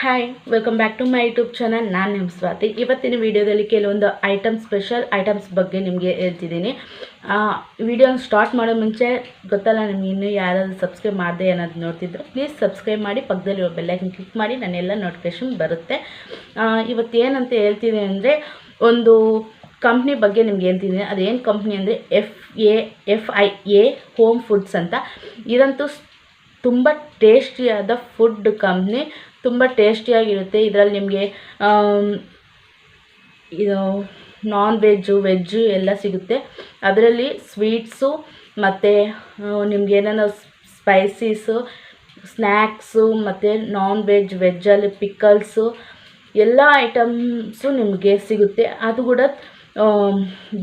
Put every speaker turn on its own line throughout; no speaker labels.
Hi welcome back to my YouTube channel. ನಾನು ನಿಮ್ಮ ಸ್ವಾತಿ. ಇವತ್ತಿನ ವಿಡಿಯೋದಲ್ಲಿ ಕೆಲವೊಂದು ಸ್ಪೆಷಲ್ ಐಟಮ್ಸ್ ಬಗ್ಗೆ ನಿಮಗೆ ಹೇಳ್ತಿದ್ದೀನಿ. ವಿಡಿಯೋನ ಸ್ಟಾರ್ಟ್ ಮಾಡೋ ಮುಂಚೆ ಗೊತ್ತಲ್ಲ, ನಿಮ್ಗೆ ಇನ್ನೂ ಯಾರಾದರೂ ಸಬ್ಸ್ಕ್ರೈಬ್ ಮಾಡಿದೆ ಅನ್ನೋದು ನೋಡ್ತಿದ್ರು, ಪ್ಲೀಸ್ ಸಬ್ಸ್ಕ್ರೈಬ್ ಮಾಡಿ, ಪಕ್ಕದಲ್ಲಿರೋ ಬೆಲ್ಲೈಕನ್ ಕ್ಲಿಕ್ ಮಾಡಿ, ನನ್ನೆಲ್ಲ ನೋಟಿಫಿಕೇಷನ್ ಬರುತ್ತೆ. ಇವತ್ತು ಏನಂತ ಹೇಳ್ತೀನಿ ಅಂದರೆ, ಒಂದು ಕಂಪ್ನಿ ಬಗ್ಗೆ ನಿಮ್ಗೆ ಹೇಳ್ತಿದ್ದೀನಿ. ಅದೇನು ಕಂಪ್ನಿ ಅಂದರೆ FIA ಹೋಮ್ ಫುಡ್ಸ್ ಅಂತ. ಇದಂತೂ ತುಂಬ ಟೇಸ್ಟಿಯಾದ ಫುಡ್ ಕಂಪ್ನಿ, ತುಂಬ ಟೇಸ್ಟಿಯಾಗಿರುತ್ತೆ. ಇದರಲ್ಲಿ ನಿಮಗೆ ಇದು ನಾನ್ ವೆಜ್ಜು ಎಲ್ಲ ಸಿಗುತ್ತೆ. ಅದರಲ್ಲಿ ಸ್ವೀಟ್ಸು ಮತ್ತು ನಿಮ್ಗೇನೇನೋ ಸ್ಪೈಸೀಸು, ಸ್ನ್ಯಾಕ್ಸು ಮತ್ತು ನಾನ್ ವೆಜ್ಜಲ್ಲಿ ಪಿಕಲ್ಸು ಎಲ್ಲ ಐಟಮ್ಸು ನಿಮಗೆ ಸಿಗುತ್ತೆ. ಅದು ಕೂಡ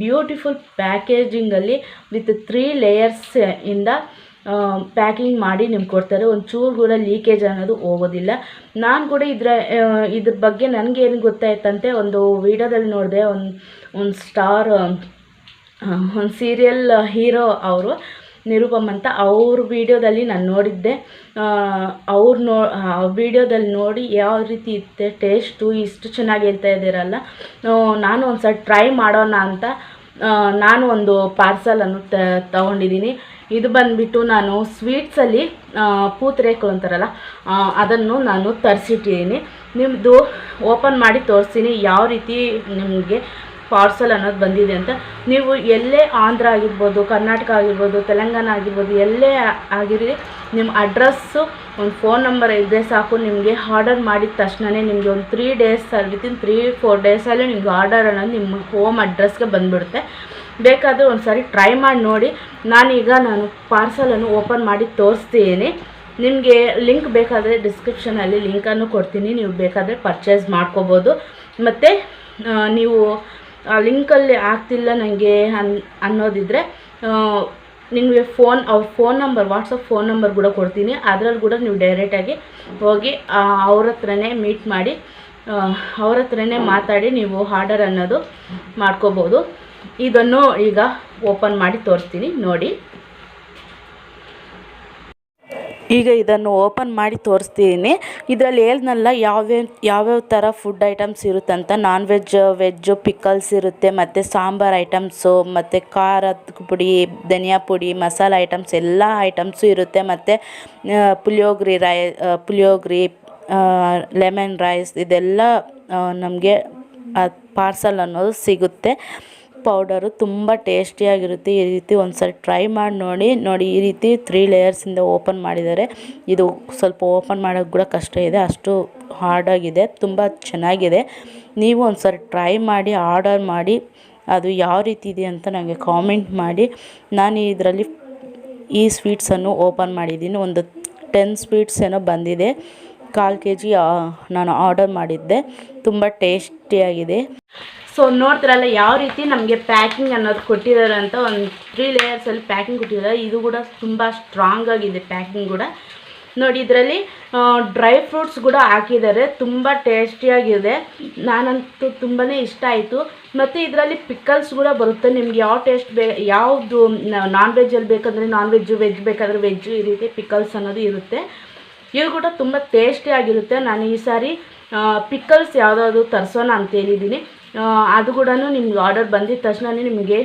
ಬ್ಯೂಟಿಫುಲ್ ಪ್ಯಾಕೇಜಿಂಗಲ್ಲಿ ವಿತ್ 3 ಲೇಯರ್ಸ್ ಇಂದ ಪ್ಯಾಕಿಂಗ್ ಮಾಡಿ ನಿಮ್ಗೆ ಕೊಡ್ತಾರೆ. ಒಂಚೂರು ಕೂಡ ಲೀಕೇಜ್ ಅನ್ನೋದು ಹೋಗೋದಿಲ್ಲ. ನಾನು ಕೂಡ ಇದ್ರ ಬಗ್ಗೆ ನನಗೇನು ಗೊತ್ತಾಯ್ತಂತೆ, ಒಂದು ವಿಡಿಯೋದಲ್ಲಿ ನೋಡಿದೆ. ಒಂದು ಸ್ಟಾರ್, ಒಂದು ಸೀರಿಯಲ್ ಹೀರೋ ಅವರು, ನಿರುಪಮ್ ಅಂತ, ಅವ್ರ ವಿಡಿಯೋದಲ್ಲಿ ನಾನು ನೋಡಿದ್ದೆ. ವಿಡಿಯೋದಲ್ಲಿ ನೋಡಿ ಯಾವ ರೀತಿ ಇತ್ತೆ ಟೇಸ್ಟು, ಇಷ್ಟು ಚೆನ್ನಾಗಿ ಹೇಳ್ತಾ ಇದ್ದೀರಲ್ಲ, ನಾನು ಒಂದು ಸಲ ಟ್ರೈ ಮಾಡೋಣ ಅಂತ ನಾನು ಒಂದು ಪಾರ್ಸಲನ್ನು ತಗೊಂಡಿದ್ದೀನಿ. ಇದು ಬಂದುಬಿಟ್ಟು ನಾನು ಸ್ವೀಟ್ಸಲ್ಲಿ ಪೂತರೇಕು ಅಂತಾರಲ್ಲ, ಅದನ್ನು ನಾನು ತರಿಸಿಟ್ಟಿದ್ದೀನಿ. ನಿಮ್ಮದು ಓಪನ್ ಮಾಡಿ ತೋರಿಸ್ತೀನಿ ಯಾವ ರೀತಿ ನಿಮಗೆ ಪಾರ್ಸಲ್ ಅನ್ನೋದು ಬಂದಿದೆ ಅಂತ. ನೀವು ಎಲ್ಲೇ ಆಂಧ್ರ ಆಗಿರ್ಬೋದು, ಕರ್ನಾಟಕ ಆಗಿರ್ಬೋದು, ತೆಲಂಗಾಣ ಆಗಿರ್ಬೋದು, ಎಲ್ಲೇ ಆಗಿರಲಿ, ನಿಮ್ಮ ಅಡ್ರೆಸ್ಸು, ಒಂದು ಫೋನ್ ನಂಬರ್ ಇದ್ದರೆ ಸಾಕು. ನಿಮಗೆ ಆರ್ಡರ್ ಮಾಡಿದ ತಕ್ಷಣವೇ ನಿಮಗೆ ಒಂದು 3 ಡೇಸ್, ವಿತಿನ್ 3-4 ಡೇಸಲ್ಲಿ ನಿಮ್ಗೆ ಆರ್ಡರ್ ಅನ್ನೋದು ನಿಮ್ಮ ಹೋಮ್ ಅಡ್ರೆಸ್ಗೆ ಬಂದುಬಿಡುತ್ತೆ. ಬೇಕಾದರೆ ಒಂದು ಸಾರಿ ಟ್ರೈ ಮಾಡಿ ನೋಡಿ. ನಾನು ಪಾರ್ಸಲನ್ನು ಓಪನ್ ಮಾಡಿ ತೋರಿಸ್ತೀನಿ. ನಿಮಗೆ ಲಿಂಕ್ ಬೇಕಾದರೆ ಡಿಸ್ಕ್ರಿಪ್ಷನಲ್ಲಿ ಲಿಂಕನ್ನು ಕೊಡ್ತೀನಿ, ನೀವು ಬೇಕಾದರೆ ಪರ್ಚೇಸ್ ಮಾಡ್ಕೋಬೋದು. ಮತ್ತು ನೀವು ಲಿಂಕಲ್ಲಿ ಆಗ್ತಿಲ್ಲ ನನಗೆ ಅನ್ನೋದಿದ್ದರೆ, ನಿಮಗೆ ಅವ್ರ phone number, WhatsApp phone number ಕೂಡ ಕೊಡ್ತೀನಿ. ಅದರಲ್ಲಿ ಕೂಡ ನೀವು ಡೈರೆಕ್ಟಾಗಿ ಹೋಗಿ ಅವ್ರ ಹತ್ರನೇ ಮೀಟ್ ಮಾಡಿ, ಅವ್ರ ಹತ್ರನೇ ಮಾತಾಡಿ ನೀವು ಆರ್ಡರ್ ಅನ್ನೋದು ಮಾಡ್ಕೋಬೋದು. ಇದನ್ನು ಈಗ ಓಪನ್ ಮಾಡಿ ತೋರಿಸ್ತೀನಿ ನೋಡಿ. ಈಗ ಇದನ್ನು ಓಪನ್ ಮಾಡಿ ತೋರಿಸ್ತೀನಿ. ಇದರಲ್ಲಿ ಹೇಳ್ದನಲ್ಲ ಯಾವ್ಯಾವ ಥರ ಫುಡ್ ಐಟಮ್ಸ್ ಇರುತ್ತಂತ. ನಾನ್ ವೆಜ್ಜು ಪಿಕಲ್ಸ್ ಇರುತ್ತೆ, ಮತ್ತು ಸಾಂಬಾರು ಐಟಮ್ಸು, ಮತ್ತು ಖಾರದ ಪುಡಿ, ಧನಿಯಾ ಪುಡಿ, ಮಸಾಲೆ ಐಟಮ್ಸ್ ಎಲ್ಲ ಐಟಮ್ಸು ಇರುತ್ತೆ. ಮತ್ತು ಪುಳಿಯೋಗರೆ, ಲೆಮನ್ ರೈಸ್, ಇದೆಲ್ಲ ನಮಗೆ ಪಾರ್ಸಲ್ ಅನ್ನೋದು ಸಿಗುತ್ತೆ. ಪೌಡರು ತುಂಬ ಟೇಸ್ಟಿಯಾಗಿರುತ್ತೆ. ಈ ರೀತಿ ಒಂದು ಸಲ ಟ್ರೈ ಮಾಡಿ ನೋಡಿ. ಈ ರೀತಿ 3 ಲೇಯರ್ಸಿಂದ ಓಪನ್ ಮಾಡಿದ್ದಾರೆ. ಇದು ಸ್ವಲ್ಪ ಓಪನ್ ಮಾಡೋಕ್ಕೆ ಕೂಡ ಕಷ್ಟ ಇದೆ, ಅಷ್ಟು ಹಾರ್ಡಾಗಿದೆ. ತುಂಬ ಚೆನ್ನಾಗಿದೆ. ನೀವು ಒಂದು ಸಲ ಟ್ರೈ ಮಾಡಿ, ಆರ್ಡರ್ ಮಾಡಿ, ಅದು ಯಾವ ರೀತಿ ಇದೆ ಅಂತ ನನಗೆ ಕಾಮೆಂಟ್ ಮಾಡಿ. ನಾನು ಇದರಲ್ಲಿ ಈ ಸ್ವೀಟ್ಸನ್ನು ಓಪನ್ ಮಾಡಿದ್ದೀನಿ. ಒಂದು 10 ಸ್ವೀಟ್ಸ್ ಏನೋ ಬಂದಿದೆ. 1/4 kg ನಾನು ಆರ್ಡರ್ ಮಾಡಿದ್ದೆ. ತುಂಬ ಟೇಸ್ಟಿಯಾಗಿದೆ. ಸೊ ನೋಡ್ತಿರಲ್ಲ ಯಾವ ರೀತಿ ನಮಗೆ ಪ್ಯಾಕಿಂಗ್ ಅನ್ನೋದು ಕೊಟ್ಟಿದ್ದಾರೆ ಅಂತ. ಒಂದು 3 ಲೇಯರ್ಸಲ್ಲಿ ಪ್ಯಾಕಿಂಗ್ ಕೊಟ್ಟಿದ್ದಾರೆ. ಇದು ಕೂಡ ತುಂಬ ಸ್ಟ್ರಾಂಗ್ ಆಗಿದೆ ಪ್ಯಾಕಿಂಗ್ ಕೂಡ. ನೋಡಿ, ಇದರಲ್ಲಿ ಡ್ರೈ ಫ್ರೂಟ್ಸ್ ಕೂಡ ಹಾಕಿದ್ದಾರೆ. ತುಂಬ ಟೇಸ್ಟಿಯಾಗಿದೆ. ನಾನಂತೂ ತುಂಬಾ ಇಷ್ಟ ಆಯಿತು. ಮತ್ತು ಇದರಲ್ಲಿ ಪಿಕಲ್ಸ್ ಕೂಡ ಬರುತ್ತೆ. ನಿಮ್ಗೆ ಯಾವ ಟೇಸ್ಟ್ ಯಾವುದು ನಾನ್ ವೆಜ್ಜಲ್ಲಿ ಬೇಕಂದರೆ ನಾನ್ ವೆಜ್ ಬೇಕಾದರೆ ವೆಜ್ಜು, ಈ ರೀತಿ ಪಿಕಲ್ಸ್ ಅನ್ನೋದು ಇರುತ್ತೆ. ಇದು ಕೂಡ ತುಂಬ ಟೇಸ್ಟಿಯಾಗಿರುತ್ತೆ. ನಾನು ಈ ಸಾರಿ ಪಿಕಲ್ಸ್ ಯಾವುದಾದ್ರು ತರಿಸೋಣ ಅಂತ ಹೇಳಿದ್ದೀನಿ. ಅದು ಕೂಡ ನಿಮ್ಗೆ ಆರ್ಡರ್ ಬಂದಿದ್ದ ತಕ್ಷಣ ನಿಮಗೆ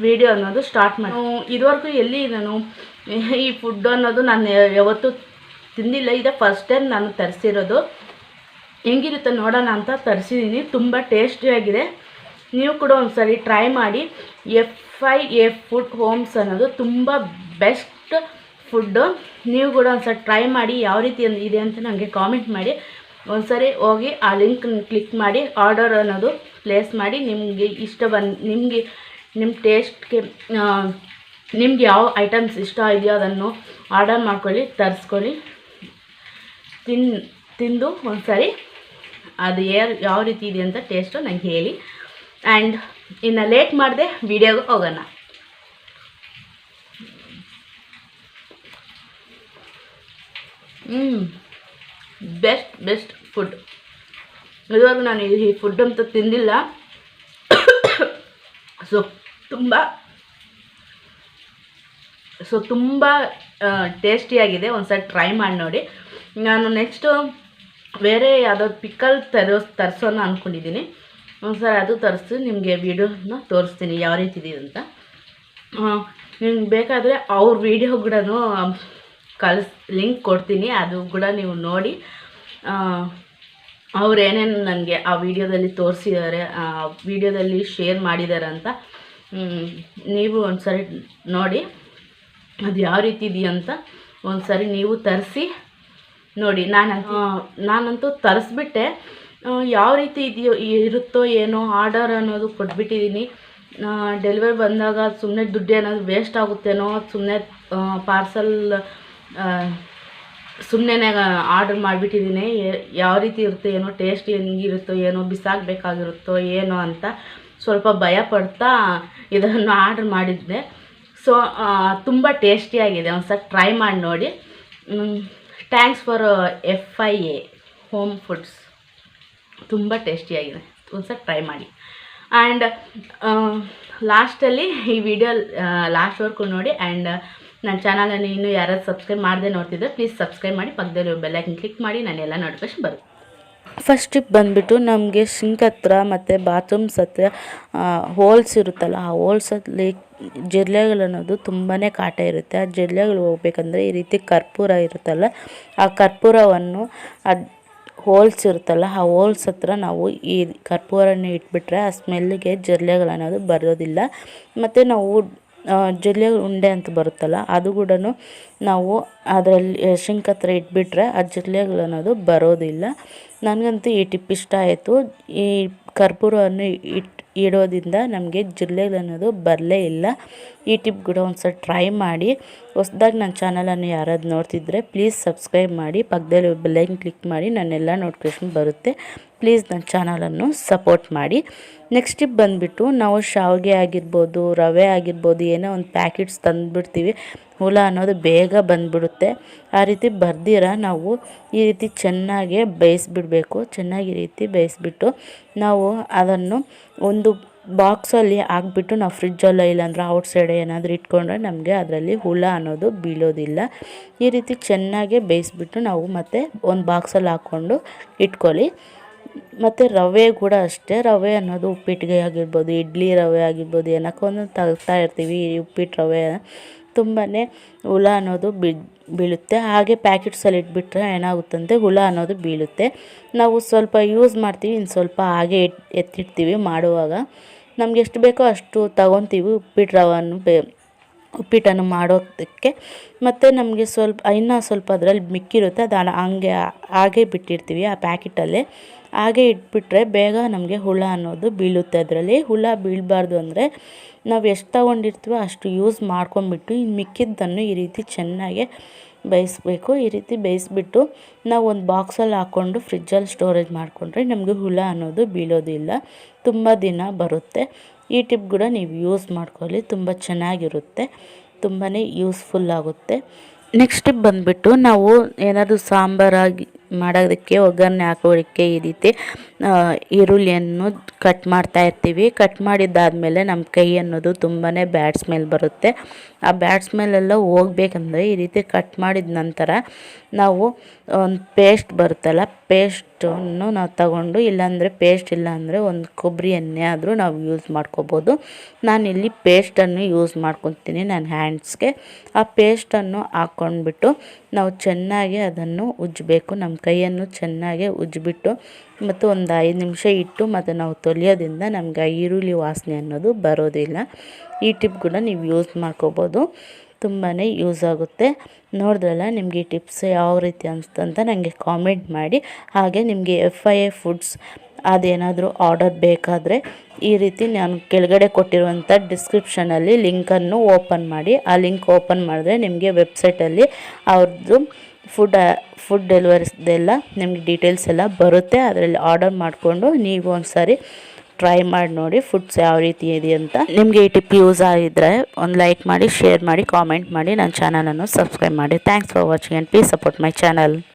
ವಿಡಿಯೋ ಅನ್ನೋದು ಸ್ಟಾರ್ಟ್ ಮಾಡಿ. ಇದುವರೆಗೂ ಎಲ್ಲಿ ನಾನು ಈ ಫುಡ್ ಅನ್ನೋದು ನಾನು ಯಾವತ್ತೂ ತಿಂದಿಲ್ಲ. ಇದೇ ಫಸ್ಟ್ ಟೈಮ್ ನಾನು ತರಿಸಿರೋದು. ಹೆಂಗಿರುತ್ತೆ ನೋಡೋಣ ಅಂತ ತರಿಸಿದ್ದೀನಿ. ತುಂಬ ಟೇಸ್ಟಿಯಾಗಿದೆ. ನೀವು ಕೂಡ ಒಂದು ಸರಿ ಟ್ರೈ ಮಾಡಿ. FIA ಫುಡ್ ಹೋಮ್ಸ್ ಅನ್ನೋದು ತುಂಬ ಬೆಸ್ಟ್ ಫುಡ್ಡು. ನೀವು ಕೂಡ ಒಂದು ಸರಿ ಟ್ರೈ ಮಾಡಿ, ಯಾವ ರೀತಿ ಇದೆ ಅಂತ ನನಗೆ ಕಾಮೆಂಟ್ ಮಾಡಿ. ಒಂದು ಸರಿ ಹೋಗಿ ಆ ಲಿಂಕ್ ಕ್ಲಿಕ್ ಮಾಡಿ ಆರ್ಡರ್ ಅನ್ನೋದು ಪ್ಲೇಸ್ ಮಾಡಿ. ನಿಮಗೆ ನಿಮಗೆ ನಿಮ್ಮ ಟೇಸ್ಟ್ಗೆ ನಿಮ್ಗೆ ಯಾವ ಐಟಮ್ಸ್ ಇಷ್ಟ ಇದೆಯೋ ಅದನ್ನು ಆರ್ಡರ್ ಮಾಡ್ಕೊಳ್ಳಿ, ತರಿಸ್ಕೊಳ್ಳಿ, ತಿಂದು ಒಂದು ಸರಿ ಅದು ಯಾವ ರೀತಿ ಇದೆ ಅಂತ ಟೇಸ್ಟು ನನಗೆ ಹೇಳಿ. ಆ್ಯಂಡ್ ಇನ್ನು ಲೇಟ್ ಮಾಡಿದೆ, ವಿಡಿಯೋಗೆ ಹೋಗೋಣ. Best food. ಇದುವರೆಗೂ ನಾನು ಈ ಫುಡ್ ಅಂತ ತಿಂದಿಲ್ಲ. ತುಂಬ ಟೇಸ್ಟಿಯಾಗಿದೆ. ಒಂದು ಸಲ ಟ್ರೈ ಮಾಡಿ ನೋಡಿ. ನಾನು ನೆಕ್ಸ್ಟು ಬೇರೆ ಯಾವುದಾದ್ರು ಪಿಕ್ಕಲ್ ತರಿಸೋಣ ಅಂದ್ಕೊಂಡಿದ್ದೀನಿ. ಒಂದ್ಸಲ ಅದು ತರಿಸಿ ನಿಮಗೆ ವೀಡಿಯೋನ ತೋರಿಸ್ತೀನಿ ಯಾವ ರೀತಿ ಇದೆ ಅಂತ. ನಿಮ್ಗೆ ಬೇಕಾದರೆ ಅವ್ರ ವೀಡಿಯೋ ಕೂಡ ಲಿಂಕ್ ಕೊಡ್ತೀನಿ, ಅದು ಕೂಡ ನೀವು ನೋಡಿ. ಅವ್ರು ಏನೇನು ನನಗೆ ಆ ವಿಡಿಯೋದಲ್ಲಿ ತೋರಿಸಿದ್ದಾರೆ, ಆ ವಿಡಿಯೋದಲ್ಲಿ ಶೇರ್ ಮಾಡಿದ್ದಾರೆ ಅಂತ ನೀವು ಒಂದು ಸರಿ ನೋಡಿ ಅದು ಯಾವ ರೀತಿ ಇದೆಯಂತ ಒಂದು ಸರಿ ನೀವು ತರಿಸಿ ನೋಡಿ. ನಾನಂತೂ ತರಿಸ್ಬಿಟ್ಟೆ, ಯಾವ ರೀತಿ ಇದೆಯೋ ಇರುತ್ತೋ ಏನೋ ಆರ್ಡರ್ ಅನ್ನೋದು ಕೊಟ್ಬಿಟ್ಟಿದ್ದೀನಿ. ಡೆಲಿವರಿ ಬಂದಾಗ ಸುಮ್ಮನೆ ದುಡ್ಡು ಏನಾದರೂ ವೇಸ್ಟ್ ಆಗುತ್ತೇನೋ, ಸುಮ್ಮನೆ ಪಾರ್ಸಲ್ ಸುಮ್ಮನೆ ಆರ್ಡರ್ ಮಾಡಿಬಿಟ್ಟಿದ್ದೀನಿ. ಯಾವ ರೀತಿ ಇರುತ್ತೆ ಏನೋ, ಟೇಸ್ಟ್ ಹೆಂಗಿರುತ್ತೋ ಏನೋ, ಬಿಸಾಕಬೇಕಾಗಿರುತ್ತೋ ಏನೋ ಅಂತ ಸ್ವಲ್ಪ ಭಯ ಪಡ್ತಾ ಇದನ್ನು ಆರ್ಡರ್ ಮಾಡಿದ್ದೆ. ಸೊ ತುಂಬ ಟೇಸ್ಟಿಯಾಗಿದೆ, ಒಂದು ಸಲ ಟ್ರೈ ಮಾಡಿ ನೋಡಿ. Thanks for FIA home foods, ತುಂಬ ಟೇಸ್ಟಿಯಾಗಿದೆ, ಒಂದು ಸಲ ಟ್ರೈ ಮಾಡಿ. ಆ್ಯಂಡ್ ಲಾಸ್ಟಲ್ಲಿ ಈ ವಿಡಿಯೋ ಲಾಸ್ಟ್ವರೆಗೂ ನೋಡಿ. ಆ್ಯಂಡ್ ನನ್ನ ಚಾನಲನ್ನು ಇನ್ನೂ ಯಾರಾದ್ರು ಸಬ್ಸ್ಕ್ರೈಬ್ ಮಾಡದೆ ನೋಡ್ತಿದ್ದರೆ ಪ್ಲೀಸ್ ಸಬ್ಸ್ಕ್ರೈಬ್ ಮಾಡಿ, ಪಕ್ಕದಲ್ಲಿ ಬೆಲ್ ಐಕನ್ ಕ್ಲಿಕ್ ಮಾಡಿ, ನಾನೆಲ್ಲ ನೋಟಿಫಿಕೇಶನ್ ಬರುತ್ತೆ. ಫಸ್ಟ್ ಟಿಪ್ ಬಂದುಬಿಟ್ಟು ನಮಗೆ ಸಿಂಕ್ ಹತ್ರ ಮತ್ತು ಬಾತ್ರೂಮ್ಸ್ ಹತ್ರ ಹೋಲ್ಸ್ ಇರುತ್ತಲ್ಲ, ಆ ಹೋಲ್ಸಲ್ಲಿ ಜಿರಳೆಗಳು ಅನ್ನೋದು ತುಂಬಾ ಕಾಟ ಇರುತ್ತೆ. ಆ ಜಿರಳೆಗಳು ಹೋಗ್ಬೇಕಂದ್ರೆ ಈ ರೀತಿ ಕರ್ಪೂರ ಇರುತ್ತಲ್ಲ, ಆ ಕರ್ಪೂರವನ್ನು ಹೋಲ್ಸ್ ಇರುತ್ತಲ್ಲ ಆ ಹೋಲ್ಸ್ ಹತ್ರ ನಾವು ಈ ಕರ್ಪೂರನ ಇಟ್ಬಿಟ್ರೆ ಆ ಸ್ಮೆಲ್ಲಿಗೆ ಜಿರಳೆಗಳು ಅನ್ನೋದು ಬರೋದಿಲ್ಲ. ಮತ್ತು ನಾವು ಜಿರಳೆ ಉಂಡೆ ಅಂತ ಬರುತ್ತಲ್ಲ ಅದು ಕೂಡ ನಾವು ಅದರಲ್ಲಿ ಸಿಂಕ್ ಹತ್ರ ಇಟ್ಬಿಟ್ರೆ ಆ ಜಿರಳೆಗಳು ಅನ್ನೋದು ಬರೋದಿಲ್ಲ. ನನಗಂತೂ ಈ ಟಿಪ್ ಇಷ್ಟ ಆಯಿತು. ಈ ಕರ್ಪೂರವನ್ನು ಇಡೋದ್ರಿಂದ ನಮಗೆ ಜಿರಳೆಗಳು ಅನ್ನೋದು ಬರಲೇ ಇಲ್ಲ. ಈ ಟಿಪ್ ಕೂಡ ಒಂದ್ಸಲ ಟ್ರೈ ಮಾಡಿ. ಹೊಸದಾಗಿ ನನ್ನ ಚಾನಲನ್ನು ಯಾರಾದ್ರು ನೋಡ್ತಿದ್ರೆ ಪ್ಲೀಸ್ ಸಬ್ಸ್ಕ್ರೈಬ್ ಮಾಡಿ, ಪಕ್ಕದಲ್ಲಿ ಬೆಲ್ ಐಕನ್ ಕ್ಲಿಕ್ ಮಾಡಿ, ನನ್ನೆಲ್ಲ ನೋಟಿಫಿಕೇಶನ್ ಬರುತ್ತೆ. ಪ್ಲೀಸ್ ನನ್ನ ಚಾನಲನ್ನು ಸಪೋರ್ಟ್ ಮಾಡಿ. ನೆಕ್ಸ್ಟ್ ಟಿಪ್ ಬಂದುಬಿಟ್ಟು ನಾವು ಶಾವಿಗೆ ಆಗಿರ್ಬೋದು, ರವೆ ಆಗಿರ್ಬೋದು, ಏನೋ ಒಂದು ಪ್ಯಾಕೆಟ್ಸ್ ತಂದುಬಿಡ್ತೀವಿ, ಹುಳ ಅನ್ನೋದು ಬೇಗ ಬಂದುಬಿಡುತ್ತೆ. ಆ ರೀತಿ ಬರ್ದಿರ ನಾವು ಈ ರೀತಿ ಚೆನ್ನಾಗಿ ಬೇಯಿಸ್ಬಿಡಬೇಕು. ಚೆನ್ನಾಗಿ ಈ ರೀತಿ ಬೇಯಿಸ್ಬಿಟ್ಟು ನಾವು ಅದನ್ನು ಒಂದು ಬಾಕ್ಸಲ್ಲಿ ಹಾಕ್ಬಿಟ್ಟು ನಾವು ಫ್ರಿಜ್ಜಲ್ಲೋ ಇಲ್ಲಾಂದ್ರೆ ಔಟ್ಸೈಡ್ ಏನಾದರೂ ಇಟ್ಕೊಂಡ್ರೆ ನಮಗೆ ಅದರಲ್ಲಿ ಹುಳ ಅನ್ನೋದು ಬೀಳೋದಿಲ್ಲ. ಈ ರೀತಿ ಚೆನ್ನಾಗಿ ಬೇಯಿಸ್ಬಿಟ್ಟು ನಾವು ಮತ್ತೆ ಒಂದು ಬಾಕ್ಸಲ್ಲಿ ಹಾಕ್ಕೊಂಡು ಇಟ್ಕೊಳ್ಳಿ. ಮತ್ತು ರವೆ ಕೂಡ ಅಷ್ಟೇ, ರವೆ ಅನ್ನೋದು ಉಪ್ಪಿಟ್ಟಿಗೆ ಆಗಿರ್ಬೋದು, ಇಡ್ಲಿ ರವೆ ಆಗಿರ್ಬೋದು, ಏನಕ್ಕೋ ಒಂದು ತಗ್ತಾ ಇರ್ತೀವಿ. ಈ ಉಪ್ಪಿಟ್ಟು ರವೆ ತುಂಬಾ ಹುಳ ಅನ್ನೋದು ಬೀಳುತ್ತೆ. ಹಾಗೆ ಪ್ಯಾಕೆಟ್ಸಲ್ಲಿ ಇಟ್ಬಿಟ್ರೆ ಏನಾಗುತ್ತಂತೆ ಹುಳ ಅನ್ನೋದು ಬೀಳುತ್ತೆ. ನಾವು ಸ್ವಲ್ಪ ಯೂಸ್ ಮಾಡ್ತೀವಿ, ಇನ್ನು ಸ್ವಲ್ಪ ಹಾಗೆ ಎತ್ತಿಡ್ತೀವಿ. ಮಾಡುವಾಗ ನಮ್ಗೆ ಎಷ್ಟು ಬೇಕೋ ಅಷ್ಟು ತಗೊತೀವಿ ಉಪ್ಪಿಟ್ಟನ್ನು ಮಾಡೋದಕ್ಕೆ. ಮತ್ತು ನಮಗೆ ಇನ್ನೂ ಸ್ವಲ್ಪ ಅದರಲ್ಲಿ ಮಿಕ್ಕಿರುತ್ತೆ, ಅದು ಹಾಗೆ ಬಿಟ್ಟಿರ್ತೀವಿ ಆ ಪ್ಯಾಕೆಟಲ್ಲೇ. ಹಾಗೆ ಇಟ್ಬಿಟ್ರೆ ಬೇಗ ನಮಗೆ ಹುಳ ಅನ್ನೋದು ಬೀಳುತ್ತೆ. ಅದರಲ್ಲಿ ಹುಳ ಬೀಳಬಾರ್ದು ಅಂದರೆ ನಾವು ಎಷ್ಟು ತಗೊಂಡಿರ್ತೀವೋ ಅಷ್ಟು ಯೂಸ್ ಮಾಡ್ಕೊಂಬಿಟ್ಟು ಇನ್ನು ಮಿಕ್ಕಿದ್ದನ್ನು ಈ ರೀತಿ ಚೆನ್ನಾಗಿ ಬೇಯಿಸ್ಬೇಕು. ಈ ರೀತಿ ಬೇಯಿಸ್ಬಿಟ್ಟು ನಾವು ಒಂದು ಬಾಕ್ಸಲ್ಲಿ ಹಾಕ್ಕೊಂಡು ಫ್ರಿಜ್ಜಲ್ಲಿ ಸ್ಟೋರೇಜ್ ಮಾಡಿಕೊಂಡ್ರೆ ನಮಗೆ ಹುಳ ಅನ್ನೋದು ಬೀಳೋದಿಲ್ಲ, ತುಂಬ ದಿನ ಬರುತ್ತೆ. ಈ ಟಿಪ್ ಕೂಡ ನೀವು ಯೂಸ್ ಮಾಡ್ಕೊಳ್ಳಿ, ತುಂಬ ಚೆನ್ನಾಗಿರುತ್ತೆ, ತುಂಬಾ ಯೂಸ್ಫುಲ್ ಆಗುತ್ತೆ. ನೆಕ್ಸ್ಟ್ ಟಿಪ್ ಬಂದುಬಿಟ್ಟು ನಾವು ಏನಾದರೂ ಸಾಂಬಾರಾಗಿ ಮಾಡೋದಕ್ಕೆ ಒಗ್ಗರಣೆ ಹಾಕೋದಕ್ಕೆ ಈ ರೀತಿ ಈರುಳ್ಳಿಯನ್ನು ಕಟ್ ಮಾಡ್ತಾ ಇರ್ತೀವಿ. ಕಟ್ ಮಾಡಿದ್ದಾದಮೇಲೆ ನಮ್ಮ ಕೈ ಅನ್ನೋದು ತುಂಬಾ ಬ್ಯಾಡ್ ಸ್ಮೆಲ್ ಬರುತ್ತೆ. ಆ ಬ್ಯಾಡ್ ಸ್ಮೆಲ್ಲೆಲ್ಲ ಹೋಗ್ಬೇಕಂದ್ರೆ ಈ ರೀತಿ ಕಟ್ ಮಾಡಿದ ನಂತರ ನಾವು ಒಂದು ಪೇಸ್ಟ್ ಬರುತ್ತಲ್ಲ, ಪೇಸ್ಟನ್ನು ನಾವು ತಗೊಂಡು, ಇಲ್ಲಾಂದರೆ ಪೇಸ್ಟ್ ಇಲ್ಲಾಂದರೆ ಒಂದು ಕೊಬ್ಬರಿ ಎಣ್ಣೆ ಆದರೂ ನಾವು ಯೂಸ್ ಮಾಡ್ಕೋಬೋದು. ನಾನಿಲ್ಲಿ ಪೇಸ್ಟನ್ನು ಯೂಸ್ ಮಾಡ್ಕೊತೀನಿ ನನ್ನ ಹ್ಯಾಂಡ್ಸ್ಗೆ. ಆ ಪೇಸ್ಟನ್ನು ಹಾಕ್ಕೊಂಡ್ಬಿಟ್ಟು ನಾವು ಚೆನ್ನಾಗಿ ಅದನ್ನು ಉಜ್ಜಬೇಕು. ನಮ್ಮ ಕೈಯನ್ನು ಚೆನ್ನಾಗಿ ಉಜ್ಜಿಬಿಟ್ಟು ಮತ್ತು ಒಂದು 5 ನಿಮಿಷ ಇಟ್ಟು ಮತ್ತು ನಾವು ತೊಳೆಯೋದ್ರಿಂದ ನಮ್ಗೆ ಈರುಳ್ಳಿ ವಾಸನೆ ಅನ್ನೋದು ಬರೋದಿಲ್ಲ. ಈ ಟಿಪ್ ಕೂಡ ನೀವು ಯೂಸ್ ಮಾಡ್ಕೋಬೋದು, ತುಂಬಾ ಯೂಸ್ ಆಗುತ್ತೆ. ನೋಡಿದ್ರಲ್ಲ, ನಿಮಗೆ ಈ ಟಿಪ್ಸ್ ಯಾವ ರೀತಿ ಅನಿಸ್ತಂತ ನನಗೆ ಕಾಮೆಂಟ್ ಮಾಡಿ. ಹಾಗೆ ನಿಮಗೆ FIA ಫುಡ್ಸ್ ಅದೇನಾದರೂ ಆರ್ಡರ್ ಬೇಕಾದರೆ ಈ ರೀತಿ ನಾನು ಕೆಳಗಡೆ ಕೊಟ್ಟಿರುವಂಥ ಡಿಸ್ಕ್ರಿಪ್ಷನಲ್ಲಿ ಲಿಂಕನ್ನು ಓಪನ್ ಮಾಡಿ. ಆ ಲಿಂಕ್ ಓಪನ್ ಮಾಡಿದ್ರೆ ನಿಮಗೆ ವೆಬ್ಸೈಟಲ್ಲಿ ಅವ್ರದ್ದು ಫುಡ್ ಡೆಲಿವರಿಸ್ದೆಲ್ಲ ನಿಮಗೆ ಡೀಟೇಲ್ಸ್ ಎಲ್ಲ ಬರುತ್ತೆ. ಅದರಲ್ಲಿ ಆರ್ಡರ್ ಮಾಡಿಕೊಂಡು ನೀವು ಒಂದು ಸಾರಿ ಟ್ರೈ ಮಾಡಿ ನೋಡಿ ಫುಡ್ಸ್ ಯಾವ ರೀತಿ ಇದೆ ಅಂತ. ನಿಮಗೆ ಈ ಟಿಪ್ ಯೂಸ್ ಆಗಿದ್ದರೆ ಒಂದು ಲೈಕ್ ಮಾಡಿ, ಶೇರ್ ಮಾಡಿ, ಕಾಮೆಂಟ್ ಮಾಡಿ, ನನ್ನ ಚಾನಲನ್ನು ಸಬ್ಸ್ಕ್ರೈಬ್ ಮಾಡಿ. Thanks for watching and please support my channel.